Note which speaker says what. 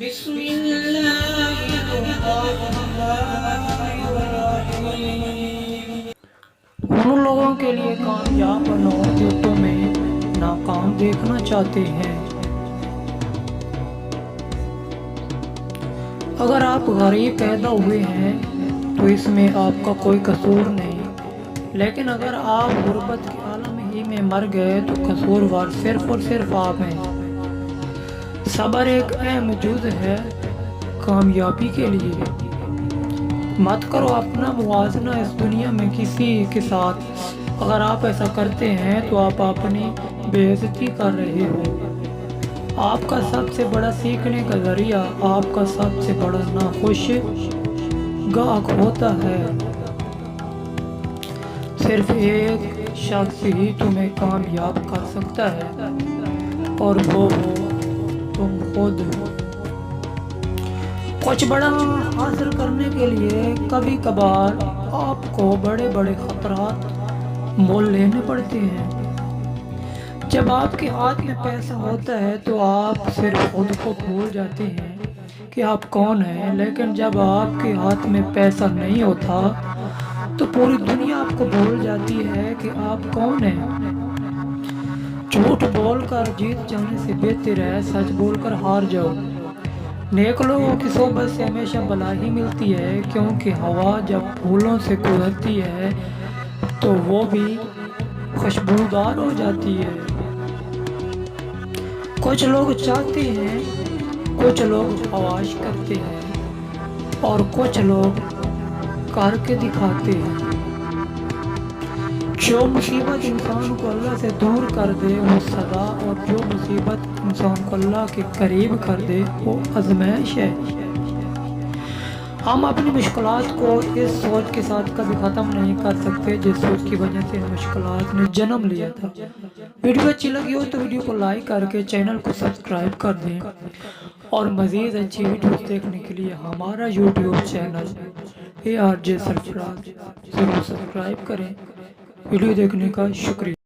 Speaker 1: بسم اللہ الرحمن الرحیم۔ ان لوگوں کے لیے کامیاب بنو جو تمہیں ناکام دیکھنا چاہتے ہیں۔ اگر آپ غریب پیدا ہوئے ہیں تو اس میں آپ کا کوئی قصور نہیں، لیکن اگر آپ غربت کے عالم ہی میں مر گئے تو قصوروار صرف اور صرف آپ ہیں۔ صبر ایک اہم جز ہے کامیابی کے لیے۔ مت کرو اپنا موازنہ اس دنیا میں کسی کے ساتھ۔ اگر آپ ایسا کرتے ہیں تو آپ اپنی بے عزتی کر رہے ہو۔ آپ کا سب سے بڑا سیکھنے کا ذریعہ آپ کا سب سے بڑا ناخوش گاہک ہوتا ہے۔ صرف ایک شخص ہی تمہیں کامیاب کر سکتا ہے اور وہ ہو تم خود۔ کچھ بڑا حاصل کرنے کے لیے کبھی کبھار آپ کو بڑے بڑے خطرات مول لینے پڑتے ہیں۔ جب آپ کے ہاتھ میں پیسہ ہوتا ہے تو آپ صرف خود کو بھول جاتے ہیں کہ آپ کون ہیں، لیکن جب آپ کے ہاتھ میں پیسہ نہیں ہوتا تو پوری دنیا آپ کو بھول جاتی ہے کہ آپ کون ہیں۔ جھوٹ بول کر جیت جانے سے بہتر ہے سچ بول کر ہار جاؤ۔ نیک لوگوں کی صحبت سے ہمیشہ بھلا ہی ملتی ہے، کیونکہ ہوا جب پھولوں سے گزرتی ہے تو وہ بھی خوشبودار ہو جاتی ہے۔ کچھ لوگ چاہتے ہیں، کچھ لوگ خواہش کرتے ہیں اور کچھ لوگ کر کے دکھاتے ہیں۔ جو مصیبت انسان کو اللہ سے دور کر دے وہ سزا، اور جو مصیبت انسان کو اللہ کے قریب کر دے وہ آزمائش ہے۔ ہم اپنی مشکلات کو اس سوچ کے ساتھ کبھی ختم نہیں کر سکتے جس سوچ کی وجہ سے مشکلات نے جنم لیا تھا۔ ویڈیو اچھی لگی ہو تو ویڈیو کو لائک کر کے چینل کو سبسکرائب کر دیں، اور مزید اچھی ویڈیوز دیکھنے کے لیے ہمارا یوٹیوب چینل ARJ سرفراز ضرور سبسکرائب کریں۔ ویڈیو دیکھنے کا شکریہ۔